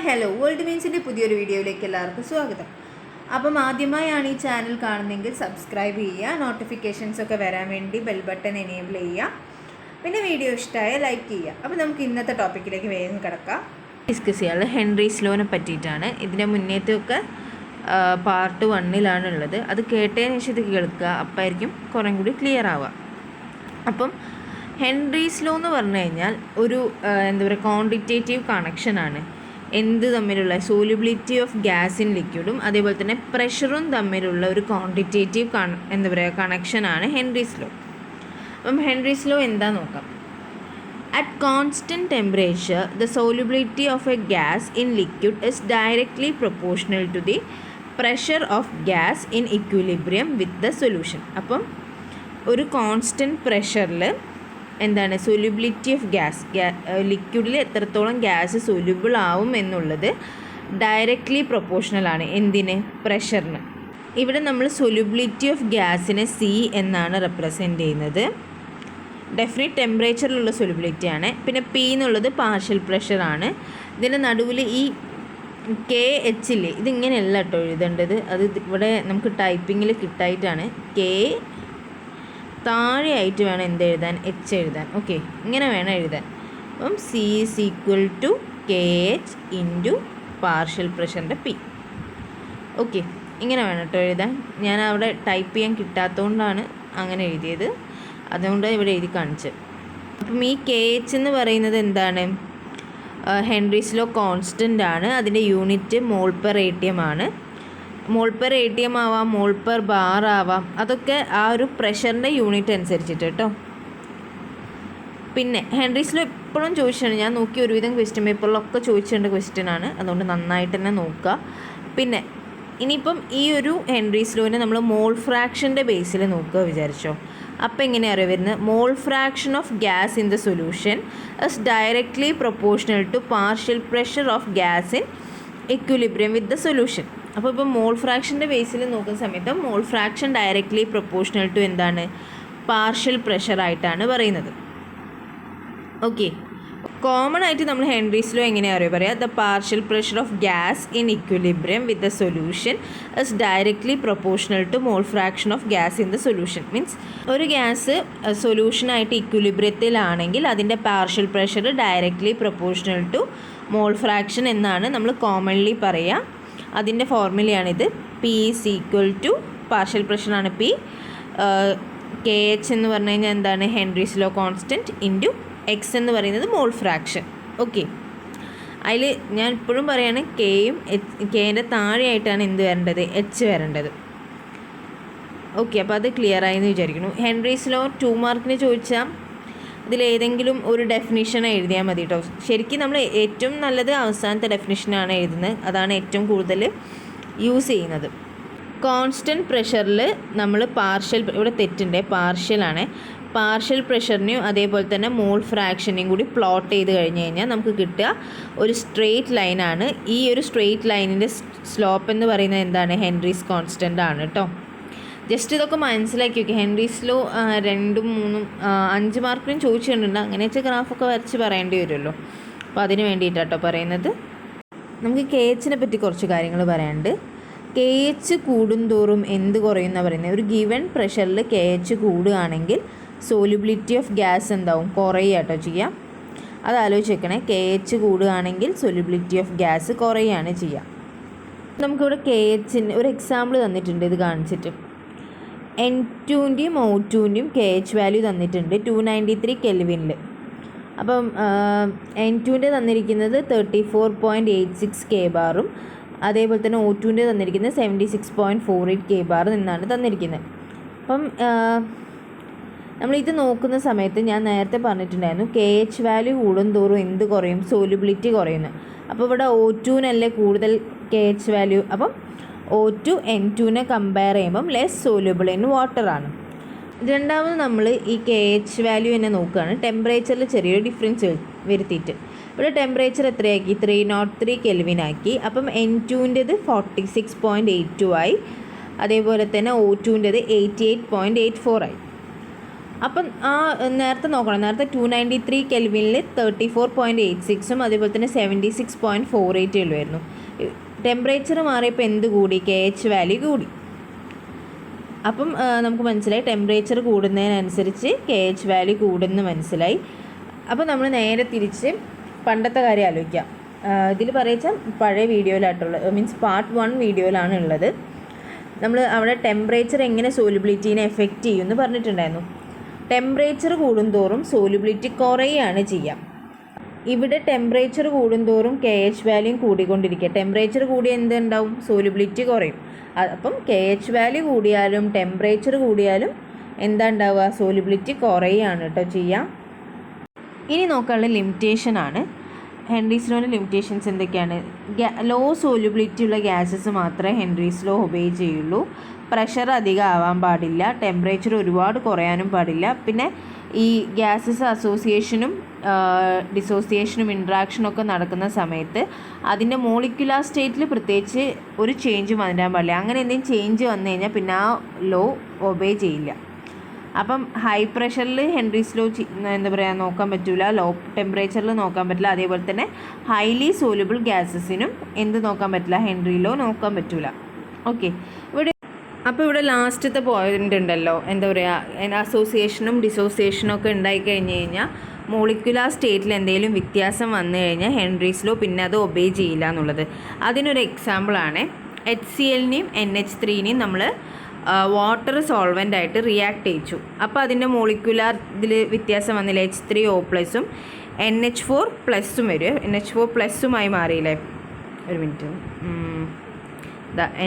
Hello world മീൻസിൻ്റെ പുതിയൊരു വീഡിയോയിലേക്ക് എല്ലാവർക്കും സ്വാഗതം. അപ്പം ആദ്യമായാണ് ഈ ചാനൽ കാണുന്നതെങ്കിൽ സബ്സ്ക്രൈബ് ചെയ്യുക, നോട്ടിഫിക്കേഷൻസ് ഒക്കെ വരാൻ വേണ്ടി ബെൽ ബട്ടൺ എനേബിൾ ചെയ്യുക, പിന്നെ വീഡിയോ ഇഷ്ടമായ ലൈക്ക് ചെയ്യുക. അപ്പോൾ നമുക്ക് ഇന്നത്തെ ടോപ്പിക്കിലേക്ക് വേഗം കിടക്കാം. ഡിസ്കസ് ചെയ്യാനുള്ളത് ഹെൻറി സ്ലോനെ പറ്റിയിട്ടാണ്. ഇതിൻ്റെ മുന്നേറ്റമൊക്കെ പാർട്ട് 1 ഉള്ളത്. അത് കേട്ടതിന് ശേഷം ഇത് കേൾക്കുക, അപ്പായിരിക്കും കുറേ കൂടി ക്ലിയർ ആവുക. അപ്പം ഹെൻറി സ്ലോ എന്ന് പറഞ്ഞു കഴിഞ്ഞാൽ ഒരു എന്താ പറയുക ക്വാണ്ടിറ്റേറ്റീവ് കണക്ഷനാണ്. എന്ത് തമ്മിലുള്ള സോലിബിലിറ്റി ഓഫ് ഗ്യാസ് ഇൻ ലിക്വിഡും അതേപോലെ തന്നെ പ്രഷറും തമ്മിലുള്ള ഒരു ക്വാണ്ടിറ്റേറ്റീവ് എന്താ പറയുക കണക്ഷനാണ് ഹെൻറീസ് ലോ. അപ്പം ഹെൻറീസ് ലോ എന്താ നോക്കാം. At constant temperature the solubility of a gas in liquid is directly proportional to the pressure of gas in equilibrium with the solution. അപ്പം ഒരു കോൺസ്റ്റൻറ്റ് പ്രഷറിൽ എന്താണ് സൊല്യൂബിലിറ്റി ഓഫ് ഗ്യാസ്, ലിക്വിഡിൽ എത്രത്തോളം gas soluble ആവും എന്നുള്ളത് directly പ്രൊപ്പോർഷണലാണ്. എന്തിന്? പ്രഷറിന്. ഇവിടെ നമ്മൾ സൊല്യൂബിലിറ്റി ഓഫ് ഗ്യാസിനെ സി എന്നാണ് റെപ്രസെൻ്റ് ചെയ്യുന്നത്. ഡെഫിനിറ്റ് ടെമ്പറേച്ചറിലുള്ള സൊല്യൂബിലിറ്റി ആണ്. പിന്നെ പി എന്നുള്ളത് പാർഷ്യൽ പ്രഷറാണ്. ഇതിൻ്റെ നടുവിൽ ഈ കെ എച്ചില്ലേ, ഇതിങ്ങനെയല്ല കേട്ടോ എഴുതേണ്ടത്. അത് ഇവിടെ നമുക്ക് ടൈപ്പിങ്ങിൽ കിട്ടായിട്ടാണ്. കെ താഴെയായിട്ട് വേണം എന്ത് എഴുതാൻ, എച്ച് എഴുതാൻ. ഓക്കെ, ഇങ്ങനെ വേണം എഴുതാൻ. അപ്പം C is equal to K H into partial പ്രഷറിൻ്റെ പി. ഓക്കെ, ഇങ്ങനെ വേണം കേട്ടോ എഴുതാൻ. ഞാൻ അവിടെ ടൈപ്പ് ചെയ്യാൻ കിട്ടാത്തതുകൊണ്ടാണ് അങ്ങനെ എഴുതിയത്, അതുകൊണ്ട് ഇവിടെ എഴുതി കാണിച്ചത്. അപ്പം ഈ കെ എച്ച് എന്ന് പറയുന്നത് എന്താണ്? ഹെൻറീസ് ലോ കോൺസ്റ്റൻ്റ് ആണ്. അതിൻ്റെ യൂണിറ്റ് മോൾ പെർ ATM ആണ്. മോൾ പെർ ATM ആവാം, മോൾ പെർ ബാർ ആവാം, അതൊക്കെ ആ ഒരു പ്രഷറിൻ്റെ യൂണിറ്റ് അനുസരിച്ചിട്ട് കേട്ടോ. പിന്നെ ഹെൻറീസ് ലോ എപ്പോഴും ചോദിച്ചാണ്, ഞാൻ നോക്കി ഒരുവിധം ക്വസ്റ്റ്യൻ പേപ്പറിലൊക്കെ ചോദിച്ചിട്ടുണ്ട് ക്വസ്റ്റ്യനാണ്, അതുകൊണ്ട് നന്നായിട്ട് തന്നെ നോക്കുക. പിന്നെ ഇനിയിപ്പം ഈ ഒരു ഹെൻറീസ് ലോനെ നമ്മൾ മോൾ ഫ്രാക്ഷൻ്റെ ബേസിൽ നോക്കുക വിചാരിച്ചോ. അപ്പോൾ എങ്ങനെയാണ് അറിയാൻ വരുന്നത്? Mole fraction of gas in the solution is directly proportional to partial pressure of gas in equilibrium with the solution. അപ്പോൾ ഇപ്പോൾ മോൾ ഫ്രാക്ഷൻ്റെ ബേസിൽ നോക്കുന്ന സമയത്ത് mole fraction directly proportional to എന്താണ്? പാർഷ്യൽ പ്രഷറായിട്ടാണ് പറയുന്നത്. ഓക്കെ, കോമൺ ആയിട്ട് നമ്മൾ ഹെൻറീസ് ലോ എങ്ങനെയാണ് അറിയുക പറയുക? The partial pressure of gas in equilibrium with the solution is directly proportional to mole fraction of gas in the solution. Means ഒരു gas സൊല്യൂഷനായിട്ട് ഇക്വിലിബ്രിയത്തിലാണെങ്കിൽ അതിൻ്റെ partial pressure directly proportional to mole fraction എന്നാണ് നമ്മൾ commonly പറയുക. അതിൻ്റെ ഫോർമുലയാണിത്. P is equal to partial പ്രഷറാണ് പി, കെ എച്ച് എന്ന് പറഞ്ഞു കഴിഞ്ഞാൽ എന്താണ്? Henry's law constant into x എന്ന് പറയുന്നത് മോൾ ഫ്രാക്ഷൻ. ഓക്കെ, അതിൽ ഞാൻ ഇപ്പോഴും പറയുകയാണ് കെയും കെൻ്റെ താഴെയായിട്ടാണ് എന്ത് വരേണ്ടത്? എച്ച് വരേണ്ടത്. ഓക്കെ, അപ്പോൾ അത് ക്ലിയർ ആയെന്ന് വിചാരിക്കുന്നു. ഹെൻറീസ് ലോ 2 മാർക്കിന് ചോദിച്ചാൽ ഇതിലേതെങ്കിലും ഒരു ഡെഫിനിഷൻ എഴുതിയാൽ മതി കേട്ടോ. ശരിക്കും നമ്മൾ ഏറ്റവും നല്ലത് അവസാനത്തെ ഡെഫിനിഷനാണ് എഴുതുന്നത്, അതാണ് ഏറ്റവും കൂടുതൽ യൂസ് ചെയ്യുന്നത്. കോൺസ്റ്റൻറ്റ് പ്രഷറിൽ നമ്മൾ പാർഷ്യൽ, ഇവിടെ തെറ്റുണ്ട്, പാർഷ്യലാണ്. പാർഷ്യൽ പ്രഷറിനെയും അതേപോലെ തന്നെ മോൾ ഫ്രാക്ഷനെയും കൂടി പ്ലോട്ട് ചെയ്ത് കഴിഞ്ഞ് കഴിഞ്ഞാൽ നമുക്ക് കിട്ടുക ഒരു സ്ട്രെയിറ്റ് ലൈനാണ്. ഈ ഒരു സ്ട്രെയിറ്റ് ലൈനിൻ്റെ സ്ലോപ്പ് എന്ന് പറയുന്നത് എന്താണ്? ഹെൻറീസ് കോൺസ്റ്റൻ്റ് ആണ് കേട്ടോ. ജസ്റ്റ് ഇതൊക്കെ മനസ്സിലാക്കി വയ്ക്കുക. ഹെൻറീസ് ലോ 2, 3, 5 മാർക്കിനും ചോദിച്ചിട്ടുണ്ട്. അങ്ങനെ വെച്ചാൽ ഗ്രാഫൊക്കെ വരച്ച് പറയേണ്ടി വരുമല്ലോ. അപ്പോൾ അതിന് വേണ്ടിയിട്ടാണ് കേട്ടോ പറയുന്നത്. നമുക്ക് കെ എച്ചിനെ പറ്റി കുറച്ച് കാര്യങ്ങൾ പറയാനുണ്ട്. കെ എച്ച് കൂടുന്തോറും എന്ത് കുറയുമെന്നാണ് പറയുന്നത്? ഒരു ഗിവൺ പ്രഷറിൽ കെ എച്ച് കൂടുകയാണെങ്കിൽ സോലിബിലിറ്റി ഓഫ് ഗ്യാസ് എന്താവും? കുറയുക കേട്ടോ ചെയ്യുക. അത് ആലോചിച്ച് വെക്കണേ. കെ എച്ച് കൂടുകയാണെങ്കിൽ സോലിബിലിറ്റി ഓഫ് ഗ്യാസ് കുറയുകയാണ് ചെയ്യുക. നമുക്കിവിടെ കെ എച്ചിൻ്റെ ഒരു എക്സാമ്പിൾ തന്നിട്ടുണ്ട്, ഇത് കാണിച്ചിട്ട്. N2ൻ്റെയും O2ൻ്റെയും കെ എച്ച് വാല്യൂ തന്നിട്ടുണ്ട് 293 കെൽവിനിൽ. അപ്പം N2ൻ്റെ തന്നിരിക്കുന്നത് 34.86 kbar അതേപോലെ തന്നെ O2ൻ്റെ തന്നിരിക്കുന്നത് 76.48 kbar എന്നാണ് തന്നിരിക്കുന്നത്. അപ്പം നമ്മളിത് നോക്കുന്ന സമയത്ത് ഞാൻ നേരത്തെ പറഞ്ഞിട്ടുണ്ടായിരുന്നു കെ എച്ച് വാല്യൂ കൂടുന്തോറും എന്ത് കുറയും? സോലിബിലിറ്റി കുറയുന്നു. അപ്പോൾ ഇവിടെ O2നല്ലേ കൂടുതൽ കെ എച്ച് വാല്യൂ, അപ്പം O2 N2നെ കമ്പയർ ചെയ്യുമ്പം ലെസ് സോല്യൂബിൾ ഇൻ വാട്ടർ ആണ്. രണ്ടാമത് നമ്മൾ ഈ കെ എച്ച് വാല്യൂ തന്നെ നോക്കുകയാണ്. ടെമ്പറേച്ചറിൽ ചെറിയൊരു ഡിഫറൻസ് വരുത്തിയിട്ട് ഇവിടെ ടെമ്പറേച്ചർ എത്രയാക്കി? 303 കെൽവിനാക്കി. അപ്പം N2ൻ്റെത് 46.82 ആയി, അതേപോലെ തന്നെ O2ൻ്റെത് 88.84 ആയി. അപ്പം നേരത്തെ നോക്കണം, നേരത്തെ 293 കെൽവിനിൽ 34.86 അതേപോലെ തന്നെ 76.48 ഉള്ളായിരുന്നു. ടെമ്പറേച്ചർ മാറിയപ്പോൾ എന്ത് കൂടി? KH വാല്യൂ കൂടി. അപ്പം നമുക്ക് മനസ്സിലായി ടെമ്പറേച്ചർ കൂടുന്നതിനനുസരിച്ച് KH വാല്യൂ കൂടുമെന്ന് മനസ്സിലായി. അപ്പോൾ നമ്മൾ നേരെ തിരിച്ച് പണ്ടത്തെ കാര്യം ആലോചിക്കാം. ഇതിൽ പറയുക പഴയ വീഡിയോയിലായിട്ടുള്ളത്, മീൻസ് പാർട്ട് 1 വീഡിയോയിലാണ് ഉള്ളത്. നമ്മൾ അവിടെ ടെമ്പറേച്ചർ എങ്ങനെ സോലിബിലിറ്റീനെ എഫക്റ്റ് ചെയ്യുമെന്ന് പറഞ്ഞിട്ടുണ്ടായിരുന്നു. ടെമ്പറേച്ചർ കൂടുന്തോറും സോലിബിലിറ്റി കുറയുകയാണ് ചെയ്യുക. ഇവിടെ ടെമ്പറേച്ചർ കൂടുന്തോറും KH വാല്യൂ കൂടിക്കൊണ്ടിരിക്കുക. ടെമ്പറേച്ചർ കൂടി എന്തുണ്ടാവും? സോലിബിലിറ്റി കുറയും. അപ്പം KH വാല്യൂ കൂടിയാലും ടെമ്പറേച്ചർ കൂടിയാലും എന്താ ഉണ്ടാവുക? സോലിബിലിറ്റി കുറയുകയാണ് കേട്ടോ ചെയ്യുക. ഇനി നോക്കാനുള്ള ലിമിറ്റേഷനാണ്. ഹെൻറീസ് ലോൻ്റെ ലിമിറ്റേഷൻസ് എന്തൊക്കെയാണ്? ലോ സോലിബിലിറ്റി ഉള്ള ഗ്യാസസ് മാത്രമേ ഹെൻറീസ് ലോ ഒബേ ചെയ്യുള്ളൂ. പ്രഷർ അധികം ആവാൻ പാടില്ല. ടെമ്പറേച്ചർ ഒരുപാട് കുറയാനും പാടില്ല. പിന്നെ ഈ ഗ്യാസസ് അസോസിയേഷനും ഡിസോസിയേഷനും ഇൻട്രാക്ഷനൊക്കെ നടക്കുന്ന സമയത്ത് അതിൻ്റെ മോളിക്കുലാർ സ്റ്റേറ്റിൽ പ്രത്യേകിച്ച് ഒരു ചേഞ്ച് വരാൻ പാടില്ല. അങ്ങനെ എന്തെങ്കിലും ചേഞ്ച് വന്നു കഴിഞ്ഞാൽ പിന്നെ ആ ലോ ഒബേ ചെയ്യില്ല. അപ്പം ഹൈ പ്രഷറിൽ ഹെൻറീസ് ലോ എന്താ പറയുക നോക്കാൻ പറ്റില്ല, ലോ ടെമ്പറേച്ചറിൽ നോക്കാൻ പറ്റില്ല. അതേപോലെ തന്നെ ഹൈലി സോലുബിൾ ഗ്യാസസിനും എന്ത് നോക്കാൻ പറ്റില്ല? ഹെൻറി ലോ നോക്കാൻ പറ്റില്ല. ഓക്കെ, ഇവിടെ ലാസ്റ്റത്തെ പോയിൻ്റ് ഉണ്ടല്ലോ, എന്താ പറയുക, അസോസിയേഷനും ഡിസോസിയേഷനും ഒക്കെ ഉണ്ടായിക്കഴിഞ്ഞ് കഴിഞ്ഞാൽ മോളിക്കുലാർ സ്റ്റേറ്റിൽ എന്തെങ്കിലും വ്യത്യാസം വന്നു കഴിഞ്ഞാൽ ഹെൻറീസ് ലോ പിന്നെ അത് ഒബേ ചെയ്യില്ല എന്നുള്ളത്. അതിനൊരു എക്സാമ്പിളാണ് HCl-നെയും NH3-നെയും നമ്മൾ വാട്ടർ സോൾവൻ്റ് ആയിട്ട് റിയാക്ട് ചെയ്യിച്ചു. അപ്പോൾ അതിൻ്റെ മോളിക്കുലാർ ഇതിൽ വ്യത്യാസം വന്നില്ല. H3O+ഉം NH4+ വരും. NH4+ഉമായി മാറിയില്ലേ? ഒരു മിനിറ്റ്,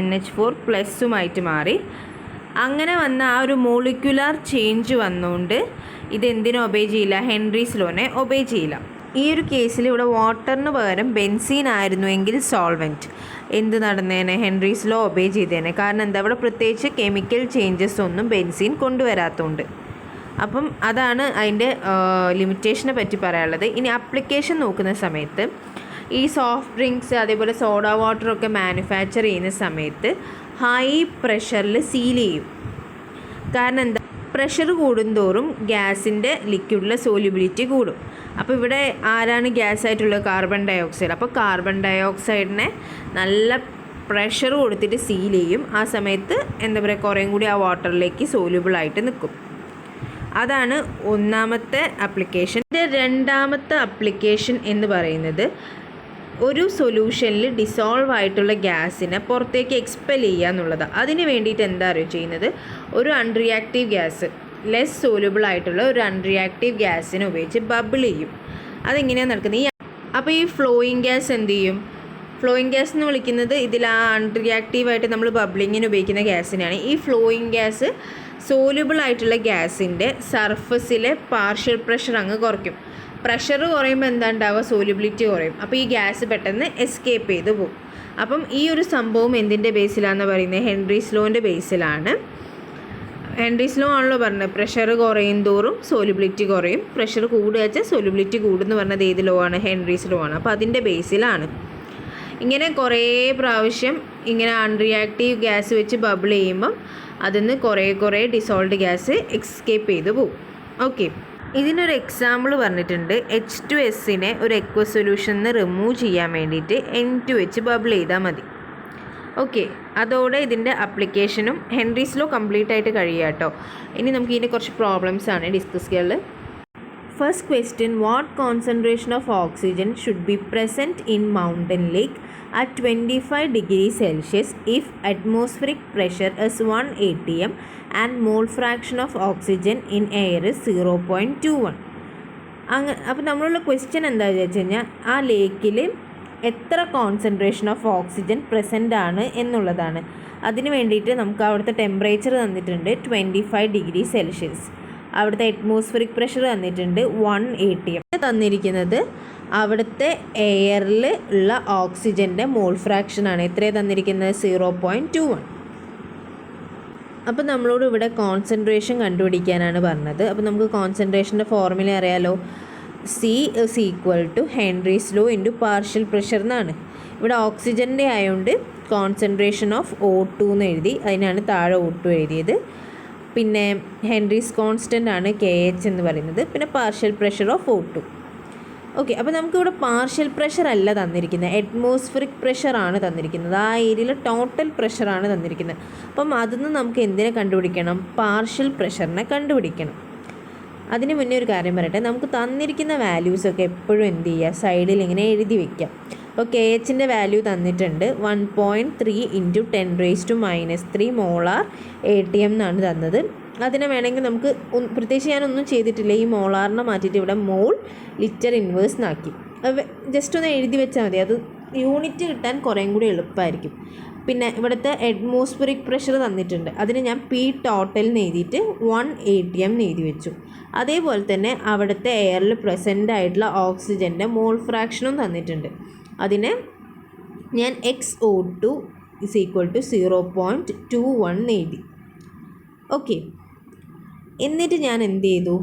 NH4+ഉമായിട്ട് മാറി. അങ്ങനെ വന്ന ആ ഒരു മോളിക്കുലാർ ചേഞ്ച് വന്നുകൊണ്ട് ഇതെന്തിനും ഒബേ ചെയ്യില്ല? ഹെൻറീസ് ലോനെ ഒബേ ചെയ്യില്ല. ഈ ഒരു കേസിൽ ഇവിടെ വാട്ടറിന് പകരം ബെൻസീൻ ആയിരുന്നുവെങ്കിൽ സോൾവെൻറ്റ് എന്ത് നടന്നേനെ? ഹെൻറീസ് ലോ ഒബേ ചെയ്തേനെ. കാരണം എന്താ, ഇവിടെ പ്രത്യേകിച്ച് കെമിക്കൽ ചേഞ്ചസ് ഒന്നും ബെൻസീൻ കൊണ്ടുവരാത്തതുകൊണ്ട്. അപ്പം അതാണ് അതിൻ്റെ ലിമിറ്റേഷനെ പറ്റി പറയാനുള്ളത്. ഇനി അപ്ലിക്കേഷൻ നോക്കുന്ന സമയത്ത് ഈ സോഫ്റ്റ് ഡ്രിങ്ക്സ് അതേപോലെ സോഡ വാട്ടറൊക്കെ മാനുഫാക്ചർ ചെയ്യുന്ന സമയത്ത് ഹൈ പ്രഷറിൽ സീൽ ചെയ്യും. കാരണം എന്താ, പ്രഷർ കൂടുന്തോറും ഗ്യാസിൻ്റെ ലിക്വിഡിലെ സോലിബിലിറ്റി കൂടും. അപ്പോൾ ഇവിടെ ആരാണ് ഗ്യാസ് ആയിട്ടുള്ളത്? Carbon dioxide. അപ്പോൾ കാർബൺ ഡൈ ഓക്സൈഡിനെ നല്ല പ്രഷർ കൊടുത്തിട്ട് സീൽ ചെയ്യും. ആ സമയത്ത് എന്താ പറയുക, കുറേയും കൂടി ആ വാട്ടറിലേക്ക് സോല്യൂബിളായിട്ട് നിൽക്കും. അതാണ് ഒന്നാമത്തെ ആപ്ലിക്കേഷൻ. രണ്ടാമത്തെ ആപ്ലിക്കേഷൻ എന്ന് പറയുന്നത് ഒരു സൊല്യൂഷനിൽ ഡിസോൾവ് ആയിട്ടുള്ള ഗ്യാസിനെ പുറത്തേക്ക് എക്സ്പെൽ ചെയ്യുക എന്നുള്ളതാണ്. അതിന് വേണ്ടിയിട്ട് എന്താ അറിയോ ചെയ്യുന്നത്? ഒരു അൺറിയാക്റ്റീവ് ഗ്യാസ്, ലെസ് സോല്യൂബിൾ ആയിട്ടുള്ള ഒരു അൺറിയാക്റ്റീവ് ഗ്യാസിനെ ഉപയോഗിച്ച് ബബിൾ ചെയ്യും. അതെങ്ങനെയാണ് നടക്കുന്നത്? അപ്പോൾ ഈ ഫ്ലോയിങ് ഗ്യാസ് എന്ത് ചെയ്യും? ഫ്ലോയിങ് ഗ്യാസ് എന്ന് വിളിക്കുന്നത് ഇതിൽ ആ അൺറിയാക്റ്റീവായിട്ട് നമ്മൾ ബബിളിങ്ങിന് ഉപയോഗിക്കുന്ന ഗ്യാസിനെയാണ്. ഈ ഫ്ലോയിങ് ഗ്യാസ് സോല്യൂബിൾ ആയിട്ടുള്ള ഗ്യാസിൻ്റെ സർഫസിലെ പാർഷ്യൽ പ്രഷർ അങ്ങ് കുറയ്ക്കും. പ്രഷർ കുറയുമ്പോൾ എന്താ ഉണ്ടാവുക? സോല്യൂബിലിറ്റി കുറയും. അപ്പോൾ ഈ ഗ്യാസ് പെട്ടെന്ന് എസ്കേപ്പ് ചെയ്ത് പോകും. അപ്പം ഈ ഒരു സംഭവം എന്തിൻ്റെ ബേസിലാണെന്ന് പറയുന്നത്? ഹെൻറീസ് ലോൻ്റെ ബേസിലാണ്. ഹെൻറീസ് ലോ ആണല്ലോ പറഞ്ഞത്, പ്രഷർ കുറയും തോറും സോല്യൂബിലിറ്റി കുറയും. പ്രഷർ കൂടുക വെച്ചാൽ സോല്യൂബിലിറ്റി കൂടുമെന്ന് പറഞ്ഞത് ഏത് ലോ ആണ്? ഹെൻറീസ് ലോ ആണ്. അപ്പോൾ അതിൻ്റെ ബേസിലാണ് ഇങ്ങനെ കുറേ പ്രാവശ്യം ഇങ്ങനെ അൺറിയാക്റ്റീവ് ഗ്യാസ് വെച്ച് ബബിൾ ചെയ്യുമ്പം അതിൽ നിന്ന് കുറേ ഡിസോൾവ്ഡ് ഗ്യാസ് എസ്കേപ്പ് ചെയ്ത് പോകും. ഓക്കെ, ഇതിനൊരു എക്സാമ്പിൾ പറഞ്ഞിട്ടുണ്ട്. H2S-നെ ഒരു എക്വ സൊല്യൂഷനിൽ നിന്ന് റിമൂവ് ചെയ്യാൻ വേണ്ടിയിട്ട് N2 വെച്ച് ബബിൾ ചെയ്താൽ മതി. ഓക്കെ, അതോടെ ഇതിൻ്റെ അപ്ലിക്കേഷനും ഹെൻറീസ് ലോ കംപ്ലീറ്റ് ആയിട്ട് കഴിയുക കേട്ടോ. ഇനി നമുക്ക് ഇതിൻ്റെ കുറച്ച് പ്രോബ്ലംസ് ആണ് ഡിസ്കസ് ചെയ്യുന്നത്. First question, what concentration of oxygen should be present in mountain lake at 25 degrees Celsius if atmospheric pressure is 1 atm and mole fraction of oxygen in air is 0.21. അപ്പോൾ നമ്മളുള്ള ക്വസ്റ്റ്യൻ എന്താണെന്ന് വെച്ച് കഴിഞ്ഞാൽ ആ ലേക്കിൽ എത്ര concentration of oxygen present ആണ് എന്നുള്ളതാണ്. അതിന് വേണ്ടിയിട്ട് നമുക്ക് അവിടുത്തെ ടെമ്പറേച്ചർ തന്നിട്ടുണ്ട് 25 ഡിഗ്രി സെൽഷ്യസ്. അവിടുത്തെ അറ്റ്മോസ്ഫിയറിക് പ്രഷർ തന്നിട്ടുണ്ട് 1 atm. തന്നിരിക്കുന്നത് അവിടുത്തെ എയറിൽ ഉള്ള ഓക്സിജൻ്റെ മോൾ ഫ്രാക്ഷനാണ്. എത്രയാണ് തന്നിരിക്കുന്നത്? 0.21. അപ്പോൾ നമ്മളോട് ഇവിടെ കോൺസെൻട്രേഷൻ കണ്ടുപിടിക്കാനാണ് പറഞ്ഞത്. അപ്പോൾ നമുക്ക് കോൺസെൻട്രേഷൻ്റെ ഫോർമുല അറിയാലോ. C is equal to Henry's law into partial pressure എന്നാണ്. ഇവിടെ ഓക്സിജൻ്റെ ആയതുകൊണ്ട് കോൺസെൻട്രേഷൻ ഓഫ് O2 എന്ന് എഴുതി, അതിനാണ് താഴെ O2 എഴുതിയത്. പിന്നെ ഹെൻറീസ് കോൺസ്റ്റൻ്റ് ആണ് KH എന്ന് പറയുന്നത്. പിന്നെ partial pressure of O2. Okay, അപ്പോൾ നമുക്കിവിടെ പാർഷ്യൽ പ്രഷർ അല്ല തന്നിരിക്കുന്നത്, അറ്റ്മോസ്ഫിയറിക് പ്രഷറാണ് തന്നിരിക്കുന്നത്. ആ ഏരിയയിൽ ടോട്ടൽ പ്രഷറാണ് തന്നിരിക്കുന്നത്. അപ്പം അതിന് നമുക്ക് എന്തിനെ കണ്ടുപിടിക്കണം? പാർഷ്യൽ പ്രഷറിനെ കണ്ടുപിടിക്കണം. അതിന് മുന്നേ ഒരു കാര്യം പറയട്ടെ, നമുക്ക് തന്നിരിക്കുന്ന വാല്യൂസൊക്കെ എപ്പോഴും എന്ത് ചെയ്യുക, സൈഡിൽ ഇങ്ങനെ എഴുതി വയ്ക്കാം. അപ്പോൾ KHൻ്റെ വാല്യൂ തന്നിട്ടുണ്ട് 1.3 × 10⁻³ മോളാർ ATM എന്നാണ് തന്നത്. അതിനെ വേണമെങ്കിൽ നമുക്ക് പ്രത്യേകിച്ച് ഞാനൊന്നും ചെയ്തിട്ടില്ല, ഈ മോളാറിനെ മാറ്റിയിട്ട് ഇവിടെ മോൾ ലിറ്റർ ഇൻവേഴ്സ് എന്നാക്കി. ജസ്റ്റ് ഒന്ന് എഴുതി വെച്ചാൽ മതി, അത് യൂണിറ്റ് കിട്ടാൻ കുറേയും കൂടി എളുപ്പമായിരിക്കും. പിന്നെ ഇവിടുത്തെ അറ്റ്മോസ്ഫിയറിക് പ്രഷർ തന്നിട്ടുണ്ട്, അതിന് ഞാൻ P ടോട്ടൽ എന്ന് എഴുതിയിട്ട് 1 ATM എന്ന് എഴുതി വെച്ചു. അതേപോലെ തന്നെ അവിടുത്തെ എയറിൽ പ്രസൻ്റ് ആയിട്ടുള്ള ഓക്സിജൻ്റെ മോൾ ഫ്രാക്ഷനും തന്നിട്ടുണ്ട്, അതിന് ഞാൻ XO2 = 0.21 എഴുതി. ഓക്കെ, എന്നിട്ട് ഞാൻ എന്ത് ചെയ്തു,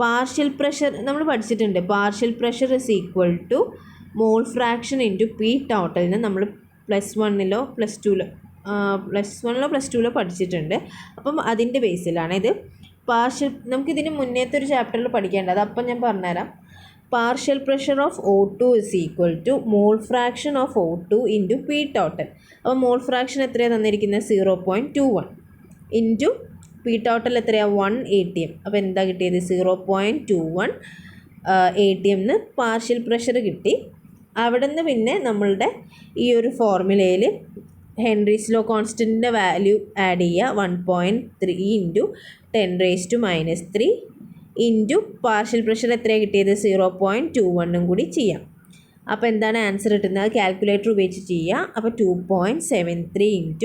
പാർഷ്യൽ പ്രഷർ നമ്മൾ പഠിച്ചിട്ടുണ്ട്, പാർഷ്യൽ പ്രഷർ = മോൾ ഫ്രാക്ഷൻ × P ടോട്ടലിന് നമ്മൾ +1 + 2 പഠിച്ചിട്ടുണ്ട്. അപ്പം അതിൻ്റെ ബേസിലാണ് ഇത്. നമുക്കിതിന് മുന്നേത്തെ ഒരു ചാപ്റ്ററിൽ പഠിക്കേണ്ടത്, അപ്പം ഞാൻ പറഞ്ഞുതരാം. Partial pressure of O2 = mall fraction of O2 × P total. അപ്പോൾ മോൾ ഫ്രാക്ഷൻ എത്രയാണ് തന്നിരിക്കുന്നത്? 0.21 × P ടോട്ടൽ എത്രയാണ്? 1 ATM. അപ്പോൾ എന്താ കിട്ടിയത്? 0.21 ATM എന്ന് പാർഷ്യൽ പ്രഷർ കിട്ടി. അവിടെ നിന്ന് പിന്നെ നമ്മളുടെ ഈ ഒരു ഫോർമുലയിൽ ഹെൻറീസ് ലോ കോൺസ്റ്റൻറ്റിൻ്റെ വാല്യൂ ആഡ് ചെയ്യുക, 1.3 × 10⁻³ ഇൻറ്റു പാർഷ്യൽ പ്രഷർ എത്രയാണ് കിട്ടിയത്? 0.21 കൂടി ചെയ്യാം. അപ്പോൾ എന്താണ് ആൻസർ കിട്ടുന്നത്? കാൽക്കുലേറ്റർ ഉപയോഗിച്ച് ചെയ്യുക. അപ്പോൾ 2.73 ×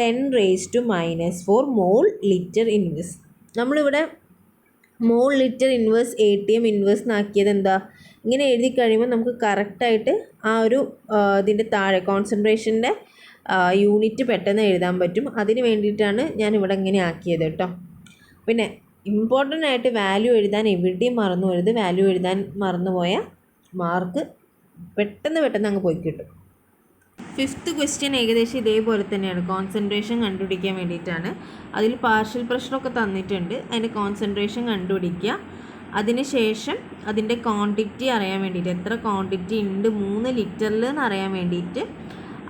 10⁻⁴ മോൾ ലിറ്റർ ഇൻവേഴ്സ്. നമ്മളിവിടെ മോൾ ലിറ്റർ ഇൻവേഴ്സ് ATM ഇൻവേഴ്സ് എന്നാക്കിയത് എന്താ? ഇങ്ങനെ എഴുതി കഴിയുമ്പോൾ നമുക്ക് കറക്റ്റായിട്ട് ആ ഒരു ഇതിൻ്റെ താഴെ കോൺസെൻട്രേഷൻ്റെ യൂണിറ്റ് പെട്ടെന്ന് എഴുതാൻ പറ്റും. അതിന് വേണ്ടിയിട്ടാണ് ഞാൻ ഇവിടെ ഇങ്ങനെ ആക്കിയത് കേട്ടോ. പിന്നെ ഇമ്പോർട്ടൻ്റ് ആയിട്ട് വാല്യൂ എഴുതാൻ എവിടെയും മറന്നു പോയത്. വാല്യൂ എഴുതാൻ മറന്നുപോയ മാർക്ക് പെട്ടെന്ന് അങ്ങ് പോയി കിട്ടും. 5th ക്വസ്റ്റ്യൻ ഏകദേശം ഇതേപോലെ തന്നെയാണ്, കോൺസെൻട്രേഷൻ കണ്ടുപിടിക്കാൻ വേണ്ടിയിട്ടാണ്. അതിൽ പാർഷ്യൽ പ്രഷറൊക്കെ തന്നിട്ടുണ്ട്, അതിൻ്റെ കോൺസെൻട്രേഷൻ കണ്ടുപിടിക്കുക. അതിനുശേഷം അതിൻ്റെ ക്വാണ്ടിറ്റി അറിയാൻ വേണ്ടിയിട്ട്, എത്ര ക്വാണ്ടിറ്റി ഉണ്ട് 3 ലിറ്ററിൽ എന്ന് അറിയാൻ വേണ്ടിയിട്ട്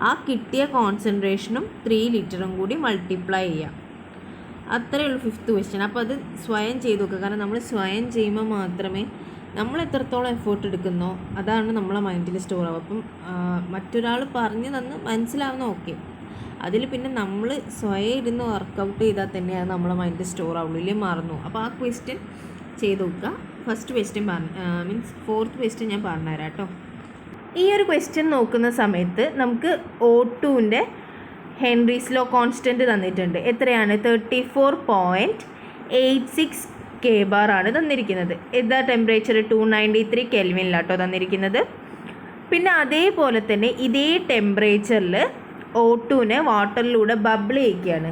ആ കിട്ടിയ കോൺസെൻട്രേഷനും 3 ലിറ്ററും കൂടി മൾട്ടിപ്ലൈ ചെയ്യുക. അത്രയേ ഉള്ളൂ 5th ക്വസ്റ്റ്യൻ. അപ്പോൾ അത് സ്വയം ചെയ്ത് നോക്കുക. കാരണം നമ്മൾ സ്വയം ചെയ്യുമ്പോൾ മാത്രമേ നമ്മൾ എത്രത്തോളം എഫേർട്ട് എടുക്കുന്നോ അതാണ് നമ്മളെ മൈൻഡിൽ സ്റ്റോർ ആവും. അപ്പം മറ്റൊരാൾ പറഞ്ഞു തന്ന് മനസ്സിലാവുന്ന ഓക്കെ, അതിൽ പിന്നെ നമ്മൾ സ്വയം ഇരുന്ന് വർക്കൗട്ട് ചെയ്താൽ തന്നെ അത് നമ്മളെ മൈൻഡിൽ സ്റ്റോർ ആവുള്ളൂ, ഇല്ലേ മറന്നു. അപ്പോൾ ആ ക്വസ്റ്റ്യൻ ചെയ്ത് നോക്കുക. First question means 4th question ഞാൻ പറഞ്ഞുതരാം കേട്ടോ. ഈ ഒരു ക്വസ്റ്റ്യൻ നോക്കുന്ന സമയത്ത് നമുക്ക് O2ൻ്റെ ഹെൻറീസ് ലോ കോൺസ്റ്റൻറ്റ് തന്നിട്ടുണ്ട്. എത്രയാണ്? 34.86 kbar ആണ് തന്നിരിക്കുന്നത്. ഇതാ ടെമ്പറേച്ചർ 293 കെൽവിനിലാട്ടോ തന്നിരിക്കുന്നത്. പിന്നെ അതേപോലെ തന്നെ ഇതേ ടെമ്പറേച്ചറിൽ O2നെ വാട്ടറിലൂടെ ബബിൾ ചെയ്യിക്കുകയാണ്.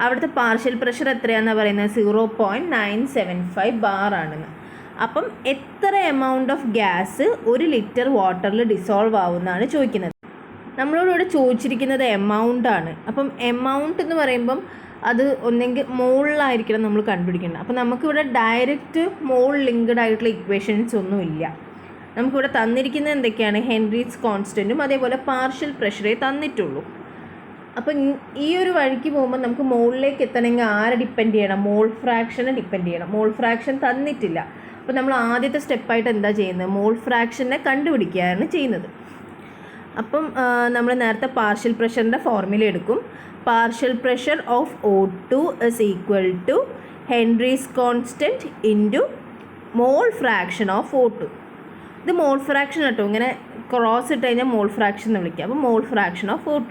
അവിടുത്തെ പാർഷ്യൽ പ്രഷർ എത്രയാണെന്ന് പറയുന്നത്? 0.975 bar ആണെന്ന്. അപ്പം എത്ര എമൗണ്ട് ഓഫ് ഗ്യാസ് 1 ലിറ്റർ വാട്ടറിൽ ഡിസോൾവ് ആവുമെന്നാണ് ചോദിക്കുന്നത്. നമ്മളോടിവിടെ ചോദിച്ചിരിക്കുന്നത് എമൗണ്ട് ആണ്. അപ്പം എമൗണ്ട് എന്ന് പറയുമ്പം അത് ഒന്നെങ്കിൽ മോളിലായിരിക്കണം നമ്മൾ കണ്ടുപിടിക്കേണ്ടത്. അപ്പോൾ നമുക്കിവിടെ ഡയറക്റ്റ് മോൾ ലിങ്ക്ഡ് ആയിട്ടുള്ള ഇക്വേഷൻസ് ഒന്നും ഇല്ല. നമുക്കിവിടെ തന്നിരിക്കുന്നത് എന്തൊക്കെയാണ്? ഹെൻറീസ് കോൺസ്റ്റൻറ്റും അതേപോലെ പാർഷ്യൽ പ്രഷറേ തന്നിട്ടുള്ളൂ. അപ്പം ഈ ഒരു വഴിക്ക് പോകുമ്പോൾ നമുക്ക് മോളിലേക്ക് എത്തണമെങ്കിൽ ആരെ ഡിപ്പെൻഡ് ചെയ്യണം? മോൾ ഫ്രാക്ഷനെ ഡിപ്പെൻഡ് ചെയ്യണം. മോൾ ഫ്രാക്ഷൻ തന്നിട്ടില്ല. അപ്പോൾ നമ്മൾ ആദ്യത്തെ സ്റ്റെപ്പായിട്ട് എന്താ ചെയ്യുന്നത്? മോൾ ഫ്രാക്ഷനെ കണ്ടുപിടിക്കുകയാണ് ചെയ്യുന്നത്. അപ്പം നമ്മൾ നേരത്തെ പാർഷ്യൽ പ്രഷറിൻ്റെ ഫോർമുല എടുക്കും. Partial pressure of O2 = Henry's constant into mall fraction of O2. ഇത് മോൾ ഫ്രാക്ഷൻ കേട്ടോ, ഇങ്ങനെ ക്രോസ് ഇട്ട് കഴിഞ്ഞാൽ മോൾ ഫ്രാക്ഷൻ എന്ന് വിളിക്കുക. അപ്പോൾ മോൾ ഫ്രാക്ഷൻ ഓഫ് O2.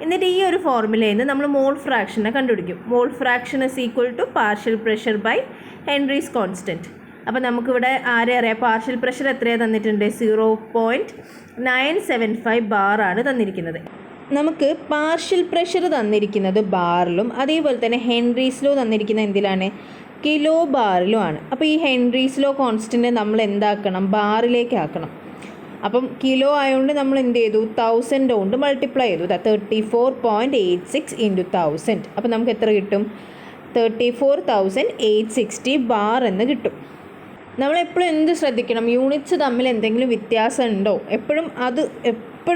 എന്നിട്ട് ഈ ഒരു ഫോർമുലയിൽ നിന്ന് നമ്മൾ മോൾ ഫ്രാക്ഷനെ കണ്ടുപിടിക്കും. Mole fraction = partial pressure by Henry's constant. അപ്പോൾ നമുക്കിവിടെ ആരെ അറിയാം? പാർഷ്യൽ പ്രഷർ എത്രയാണ് തന്നിട്ടുണ്ട്? 0.975 bar ആണ് തന്നിരിക്കുന്നത്. നമുക്ക് പാർഷ്യൽ പ്രഷർ തന്നിരിക്കുന്നത് ബാറിലും അതേപോലെ തന്നെ ഹെൻറീസ് ലോ തന്നിരിക്കുന്നത് എന്തിലാണ്? കിലോ ബാറിലുമാണ്. അപ്പോൾ ഈ ഹെൻറീസ് ലോ കോൺസ്റ്റൻറ്റ് നമ്മൾ എന്താക്കണം? ബാറിലേക്ക് ആക്കണം. അപ്പം കിലോ ആയതുകൊണ്ട് നമ്മൾ എന്ത് ചെയ്തു? 1000 കൊണ്ട് മൾട്ടിപ്ലൈ ചെയ്തു. 34.86 × 1000. അപ്പോൾ നമുക്ക് എത്ര കിട്ടും? 34,860 ബാർ എന്ന് കിട്ടും. നമ്മളെപ്പോഴും എന്ത് ശ്രദ്ധിക്കണം, യൂണിറ്റ്സ് തമ്മിൽ എന്തെങ്കിലും വ്യത്യാസം ഉണ്ടോ എപ്പോഴും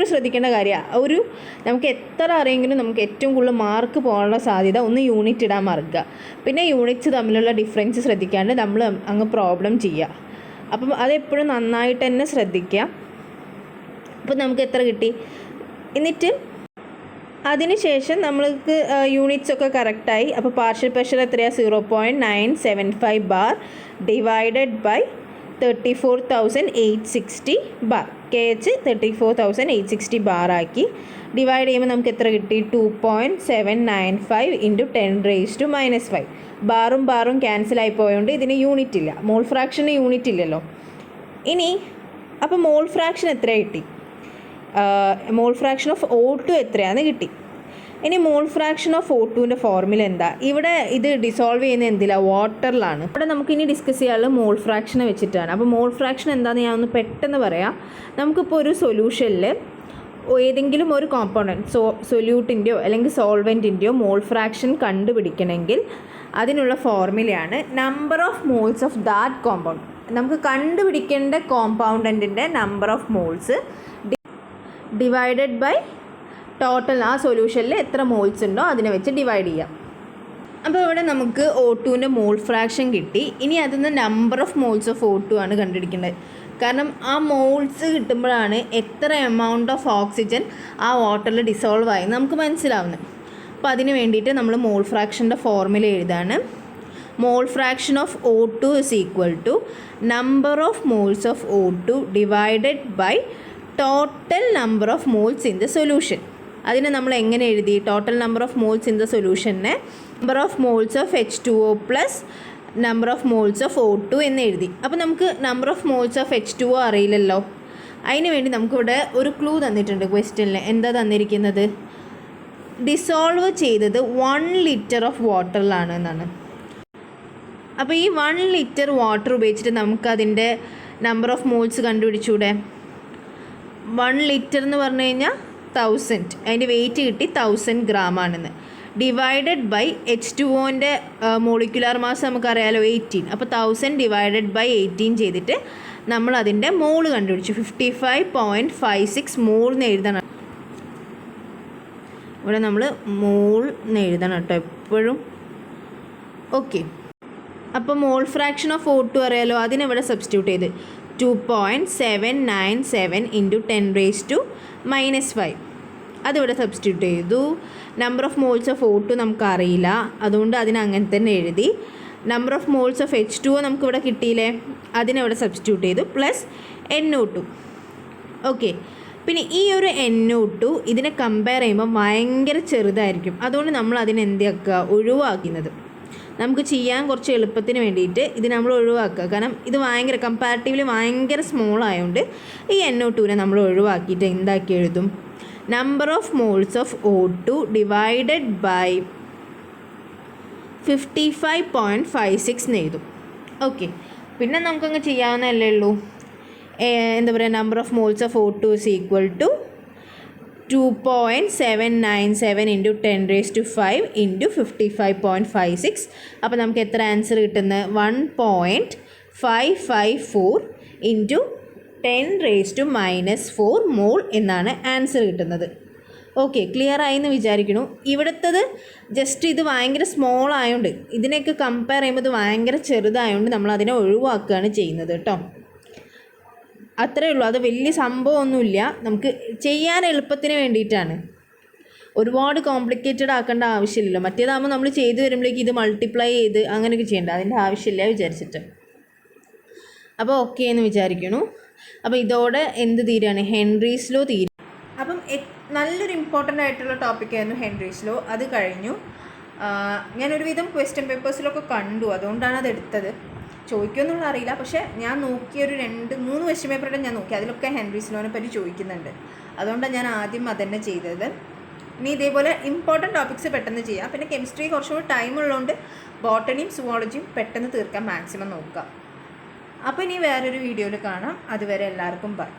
ശ്രദ്ധിക്കേണ്ട കാര്യമാണ്. നമുക്ക് എത്ര അറിയെങ്കിലും നമുക്ക് ഏറ്റവും കൂടുതൽ മാർക്ക് പോകാനുള്ള സാധ്യത ഒന്ന് യൂണിറ്റ് ഇടാൻ മറക്കുക. പിന്നെ യൂണിറ്റ്സ് തമ്മിലുള്ള ഡിഫറൻസ് ശ്രദ്ധിക്കാണ്ട് നമ്മൾ അങ്ങ് പ്രോബ്ലം ചെയ്യുക. അപ്പം അതെപ്പോഴും നന്നായിട്ട് തന്നെ ശ്രദ്ധിക്കുക. അപ്പോൾ നമുക്ക് എത്ര കിട്ടി, എന്നിട്ട് അതിന് ശേഷം നമ്മൾക്ക് യൂണിറ്റ്സ് ഒക്കെ കറക്റ്റായി. അപ്പോൾ പാർഷ്യൽ പ്രഷർ എത്രയാണ്, 0.975 bar divided by 34,860 bar. KH 34,860 bar ആക്കി ഡിവൈഡ് ചെയ്യുമ്പോൾ നമുക്ക് എത്ര കിട്ടി, 2.795 ഇൻറ്റു 10⁻⁻5. ബാറും ക്യാൻസൽ ആയി പോയതുകൊണ്ട് ഇതിന് യൂണിറ്റ് ഇല്ല, മോൾ ഫ്രാക്ഷന് യൂണിറ്റ് ഇല്ലല്ലോ. ഇനി അപ്പോൾ മോൾ ഫ്രാക്ഷൻ എത്ര കിട്ടി, മോൾ ഫ്രാക്ഷൻ ഓഫ് O2 എത്രയാണെന്ന് കിട്ടി. ഇനി മോൾ ഫ്രാക്ഷൻ ഓഫ് O2ൻ്റെ ഫോർമുല എന്താ, ഇവിടെ ഇത് ഡിസോൾവ് ചെയ്യുന്നത് എന്തിലാണ്, വാട്ടറിലാണ്. ഇവിടെ നമുക്കിനി ഡിസ്കസ് ചെയ്യാനുള്ളത് മോൾ ഫ്രാക്ഷനെ വെച്ചിട്ടാണ്. അപ്പോൾ മോൾ ഫ്രാക്ഷൻ എന്താണെന്ന് ഞാൻ ഒന്ന് പെട്ടെന്ന് പറയാം. നമുക്കിപ്പോൾ ഒരു സൊല്യൂഷനിൽ ഏതെങ്കിലും ഒരു കോമ്പൗണ്ട് സൊല്യൂട്ടിൻ്റെയോ അല്ലെങ്കിൽ സോൾവെൻറ്റിൻ്റെയോ മോൾ ഫ്രാക്ഷൻ കണ്ടുപിടിക്കണമെങ്കിൽ അതിനുള്ള ഫോർമുലയാണ് number of moles of that compound. നമുക്ക് കണ്ടുപിടിക്കേണ്ട കോമ്പൗണ്ടൻറ്റിൻ്റെ number of moles divided by total ആ സൊല്യൂഷനിൽ എത്ര മോൾസ് ഉണ്ടോ അതിനെ വെച്ച് ഡിവൈഡ് ചെയ്യാം. അപ്പോൾ ഇവിടെ നമുക്ക് O2ൻ്റെ മോൾ ഫ്രാക്ഷൻ കിട്ടി. ഇനി അതിൽ നിന്ന് number of moles of O2 ആണ് കണ്ടുപിടിക്കേണ്ടത്. കാരണം ആ മോൾസ് കിട്ടുമ്പോഴാണ് എത്ര എമൗണ്ട് ഓഫ് ഓക്സിജൻ ആ വാട്ടറിൽ ഡിസോൾവ് ആയി നമുക്ക് മനസ്സിലാവുന്നത്. അപ്പോൾ അതിന് വേണ്ടിയിട്ട് നമ്മൾ മോൾ ഫ്രാക്ഷൻ്റെ ഫോർമുല എഴുതാണ്. Mole fraction of O2 is equal to number of moles of O2 divided by total number of moles in the solution. അതിനെ നമ്മൾ എങ്ങനെ എഴുതി, total number of moles in the സൊല്യൂഷനെ number of moles of H2O plus number of moles of O2 എന്ന് എഴുതി. അപ്പോൾ നമുക്ക് number of moles of H2O അറിയില്ലല്ലോ. അതിന് വേണ്ടി നമുക്കിവിടെ ഒരു ക്ലൂ തന്നിട്ടുണ്ട് ക്വസ്റ്റ്യനിൽ. എന്താ തന്നിരിക്കുന്നത്, ഡിസോൾവ് ചെയ്തത് 1 ലിറ്റർ ഓഫ് വാട്ടറിലാണ് എന്നാണ്. അപ്പോൾ ഈ 1 ലിറ്റർ വാട്ടർ ഉപയോഗിച്ചിട്ട് നമുക്കതിൻ്റെ നമ്പർ ഓഫ് മോൾസ് കണ്ടുപിടിച്ചൂടെ. 1 ലിറ്റർ എന്ന് പറഞ്ഞു കഴിഞ്ഞാൽ 1000, അതിൻ്റെ വെയിറ്റ് കിട്ടി 1000 ഗ്രാം ആണെന്ന്. ഡിവൈഡഡ് ബൈ H2Oൻ്റെ മോളിക്കുലാർ മാസ് നമുക്കറിയാലോ 18. അപ്പോൾ 1000 ഡിവൈഡഡ് ബൈ 18 ചെയ്തിട്ട് നമ്മൾ അതിൻ്റെ മോൾ കണ്ടുപിടിച്ചു. 55.56 മോൾ എന്ന് എഴുതണം. ഇവിടെ നമ്മൾ മോൾ എന്ന് എഴുതണം കേട്ടോ എപ്പോഴും. ഓക്കെ, അപ്പോൾ മോൾ ഫ്രാക്ഷൻ ഓഫ് O2 അറിയാലോ, അതിനെവിടെ സബ്സ്റ്റിറ്റ്യൂട്ട് ചെയ്ത് 2.797 ഇൻറ്റു 10⁻⁻5 അതിവിടെ സബ്സ്റ്റിറ്റ്യൂട്ട് ചെയ്തു. Number of moles of O2 നമുക്കറിയില്ല, അതുകൊണ്ട് അതിന് അങ്ങനെ തന്നെ എഴുതി. Number of moles of H2O നമുക്കിവിടെ കിട്ടിയില്ലേ, അതിനെവിടെ സബ്സ്റ്റിറ്റ്യൂട്ട് ചെയ്തു, പ്ലസ് NO2. ഓക്കെ, പിന്നെ ഈ ഒരു NO2 ഇതിനെ കമ്പയർ ചെയ്യുമ്പോൾ ഭയങ്കര ചെറുതായിരിക്കും. അതുകൊണ്ട് നമ്മൾ അതിനെ എന്താക്കുക, ഒഴിവാക്കുന്നത്. നമുക്ക് ചെയ്യാൻ കുറച്ച് എളുപ്പത്തിന് വേണ്ടിയിട്ട് ഇത് നമ്മൾ ഒഴിവാക്കുക. കാരണം ഇത് കമ്പാരിറ്റീവ്ലി ഭയങ്കര സ്മോൾ ആയതുകൊണ്ട് ഈ NO2നെ നമ്മൾ ഒഴിവാക്കിയിട്ട് എന്താക്കി എഴുതും, number of moles of O2 divided by 55.56 എന്ന് എഴുതും. ഓക്കെ, പിന്നെ നമുക്കങ്ങ് ചെയ്യാവുന്നതല്ലേ ഉള്ളൂ. എന്താ പറയുക, number of moles of O2 is equal to 2.797 into 10⁻5 into 55.56. അപ്പോൾ നമുക്ക് എത്ര ആൻസർ കിട്ടുന്നത്, 1.554 ഇൻറ്റു 10⁻⁻4 മോൾ എന്നാണ് ആൻസർ കിട്ടുന്നത്. ഓക്കെ, ക്ലിയർ ആയി എന്ന് വിചാരിക്കുന്നു. ഇവിടുത്തത് ജസ്റ്റ് ഇത് ഭയങ്കര സ്മോൾ ആയതുകൊണ്ട് ഇതിനെയൊക്കെ കമ്പയർ ചെയ്യുമ്പോൾ ഇത് ഭയങ്കര ചെറുതായതുകൊണ്ട് നമ്മൾ അതിനെ ഒഴിവാക്കുകയാണ് ചെയ്യുന്നത് കേട്ടോ. അത്രയേ ഉള്ളൂ, അത് വലിയ സംഭവമൊന്നുമില്ല. നമുക്ക് ചെയ്യാൻ എളുപ്പത്തിന് വേണ്ടിയിട്ടാണ്, ഒരുപാട് കോംപ്ലിക്കേറ്റഡ് ആക്കേണ്ട ആവശ്യമില്ലല്ലോ. മറ്റേതാകുമ്പോൾ നമ്മൾ ചെയ്ത് വരുമ്പോഴേക്ക് ഇത് മൾട്ടിപ്ലൈ ചെയ്ത് അങ്ങനെയൊക്കെ ചെയ്യേണ്ട, അതിൻ്റെ ആവശ്യമില്ല വിചാരിച്ചിട്ട്. അപ്പോൾ ഓക്കെ എന്ന് വിചാരിക്കുന്നു. അപ്പോൾ ഇതോടെ എന്ത് തീരുകയാണ്, ഹെൻറീസ് ലോ തീരും. അപ്പം നല്ലൊരു ഇമ്പോർട്ടൻ്റ് ആയിട്ടുള്ള ടോപ്പിക്കായിരുന്നു ഹെൻറീസ് ലോ. അത് കഴിഞ്ഞു. ഞാനൊരുവിധം ക്വസ്റ്റ്യൻ പേപ്പേഴ്സിലൊക്കെ കണ്ടു, അതുകൊണ്ടാണ് അത് എടുത്തത്. ചോദിക്കുമെന്നുള്ള അറിയില്ല, പക്ഷേ ഞാൻ നോക്കിയൊരു 2-3 ക്വസ്റ്റ്യൻ പേപ്പറുടെ ഞാൻ നോക്കി, അതിലൊക്കെ ഹെൻറീസ് ലോനെ പറ്റി ചോദിക്കുന്നുണ്ട്. അതുകൊണ്ടാണ് ഞാൻ ആദ്യം അതന്നെ ചെയ്തത്. ഇനി ഇതേപോലെ ഇമ്പോർട്ടൻറ്റ് ടോപ്പിക്സ് പെട്ടെന്ന് ചെയ്യാം. പിന്നെ കെമിസ്ട്രി കുറച്ചുകൂടി ടൈം ഉള്ളതുകൊണ്ട് ബോട്ടണിയും സുവോളജിയും പെട്ടെന്ന് തീർക്കാൻ മാക്സിമം നോക്കാം. അപ്പോൾ ഇനി വേറൊരു വീഡിയോയിൽ കാണാം. അതുവരെ എല്ലാവർക്കും ബൈ.